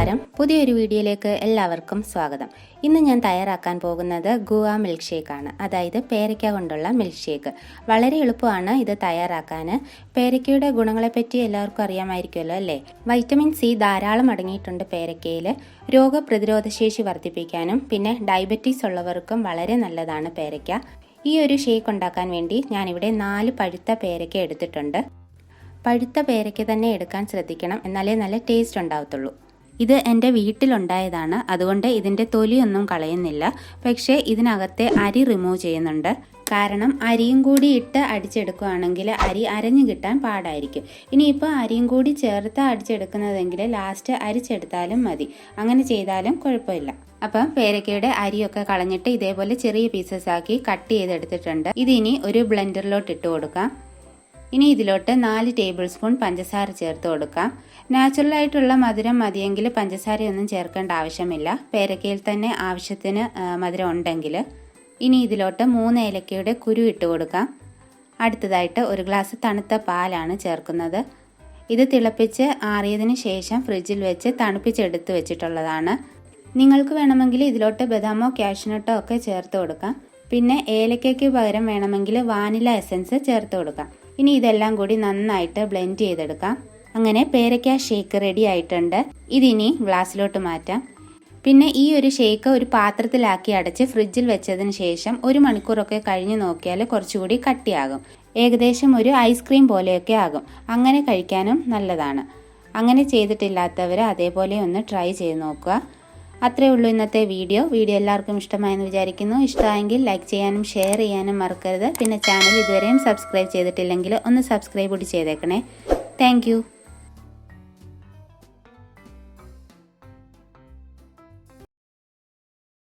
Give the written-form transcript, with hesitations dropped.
നമസ്കാരം, പുതിയൊരു വീഡിയോയിലേക്ക് എല്ലാവർക്കും സ്വാഗതം. ഇന്ന് ഞാൻ തയ്യാറാക്കാൻ പോകുന്നത് ഗുവ മിൽക്ക് ഷേക്കാണ്, അതായത് പേരയ്ക്ക കൊണ്ടുള്ള മിൽക്ക് ഷേക്ക്. വളരെ എളുപ്പമാണ് ഇത് തയ്യാറാക്കാൻ. പേരയ്ക്കയുടെ ഗുണങ്ങളെപ്പറ്റി എല്ലാവർക്കും അറിയാമായിരിക്കുമല്ലോ അല്ലേ? വൈറ്റമിൻ സി ധാരാളം അടങ്ങിയിട്ടുണ്ട് പേരയ്ക്കയിൽ. രോഗപ്രതിരോധശേഷി വർദ്ധിപ്പിക്കാനും പിന്നെ ഡയബറ്റീസ് ഉള്ളവർക്കും വളരെ നല്ലതാണ് പേരയ്ക്ക. ഈ ഒരു ഷേക്ക് ഉണ്ടാക്കാൻ വേണ്ടി ഞാനിവിടെ 4 പഴുത്ത പേരയ്ക്ക എടുത്തിട്ടുണ്ട്. പഴുത്ത പേരയ്ക്ക തന്നെ എടുക്കാൻ ശ്രദ്ധിക്കണം, എന്നാലേ നല്ല ടേസ്റ്റ് ഉണ്ടാവത്തുള്ളൂ. ഇത് എൻ്റെ വീട്ടിലുണ്ടായതാണ്, അതുകൊണ്ട് ഇതിൻ്റെ തൊലിയൊന്നും കളയുന്നില്ല. പക്ഷേ ഇതിനകത്തെ അരി റിമൂവ് ചെയ്യുന്നുണ്ട്. കാരണം അരിയും കൂടി ഇട്ട് അടിച്ചെടുക്കുകയാണെങ്കിൽ അരി അരഞ്ഞു കിട്ടാൻ പാടായിരിക്കും. ഇനിയിപ്പോൾ അരിയും കൂടി ചേർത്ത് അടിച്ചെടുക്കുന്നതെങ്കിൽ ലാസ്റ്റ് അരിച്ചെടുത്താലും മതി. അങ്ങനെ ചെയ്താലും കുഴപ്പമില്ല. അപ്പം പേരയ്ക്കയുടെ അരിയൊക്കെ കളഞ്ഞിട്ട് ഇതേപോലെ ചെറിയ പീസസ് ആക്കി കട്ട് ചെയ്തെടുത്തിട്ടുണ്ട്. ഇതിനി ഒരു ബ്ലെൻഡറിലോട്ട് ഇട്ട് കൊടുക്കാം. ഇനി ഇതിലോട്ട് 4 ടേബിൾ സ്പൂൺ പഞ്ചസാര ചേർത്ത് കൊടുക്കാം. നാച്ചുറലായിട്ടുള്ള മധുരം മതിയെങ്കിൽ പഞ്ചസാരയൊന്നും ചേർക്കേണ്ട ആവശ്യമില്ല, പേരയ്ക്കയിൽ തന്നെ ആവശ്യത്തിന് മധുരം ഉണ്ടെങ്കിൽ. ഇനി ഇതിലോട്ട് 3 ഏലക്കയുടെ കുരു ഇട്ട് കൊടുക്കാം. അടുത്തതായിട്ട് 1 ഗ്ലാസ് തണുത്ത പാലാണ് ചേർക്കുന്നത്. ഇത് തിളപ്പിച്ച് ആറിയതിന് ശേഷം ഫ്രിഡ്ജിൽ വെച്ച് തണുപ്പിച്ചെടുത്ത് വെച്ചിട്ടുള്ളതാണ്. നിങ്ങൾക്ക് വേണമെങ്കിൽ ഇതിലോട്ട് ബദാമോ കാഷ്നട്ടോ ഒക്കെ ചേർത്ത് കൊടുക്കാം. പിന്നെ ഏലക്കയ്ക്ക് പകരം വേണമെങ്കിൽ വാനില എസൻസ് ചേർത്ത് കൊടുക്കാം. ഇനി ഇതെല്ലാം കൂടി നന്നായിട്ട് ബ്ലെൻഡ് ചെയ്തെടുക്കാം. അങ്ങനെ പേരയ്ക്ക ഷേക്ക് റെഡി ആയിട്ടുണ്ട്. ഇതിനി ഗ്ലാസ്സിലോട്ട് മാറ്റാം. പിന്നെ ഈ ഒരു ഷേക്ക് ഒരു പാത്രത്തിലാക്കി അടച്ച് ഫ്രിഡ്ജിൽ വെച്ചതിന് ശേഷം 1 മണിക്കൂറൊക്കെ കഴിഞ്ഞ് നോക്കിയാൽ കുറച്ചുകൂടി കട്ടിയാകും. ഏകദേശം ഒരു ഐസ്ക്രീം പോലെയൊക്കെ ആകും. അങ്ങനെ കഴിക്കാനും നല്ലതാണ്. അങ്ങനെ ചെയ്തിട്ടില്ലാത്തവർ അതേപോലെ ഒന്ന് ട്രൈ ചെയ്ത് നോക്കുക. അത്രയേ ഉള്ളൂ ഇന്നത്തെ വീഡിയോ. എല്ലാവർക്കും ഇഷ്ടമായെന്ന് വിചാരിക്കുന്നു. ഇഷ്ടമായെങ്കിൽ ലൈക്ക് ചെയ്യാനും ഷെയർ ചെയ്യാനും മറക്കരുത്. പിന്നെ ചാനൽ ഇതുവരെയും സബ്സ്ക്രൈബ് ചെയ്തിട്ടില്ലെങ്കിൽ ഒന്ന് സബ്സ്ക്രൈബ് കൂടി ചെയ്തേക്കണേ. താങ്ക്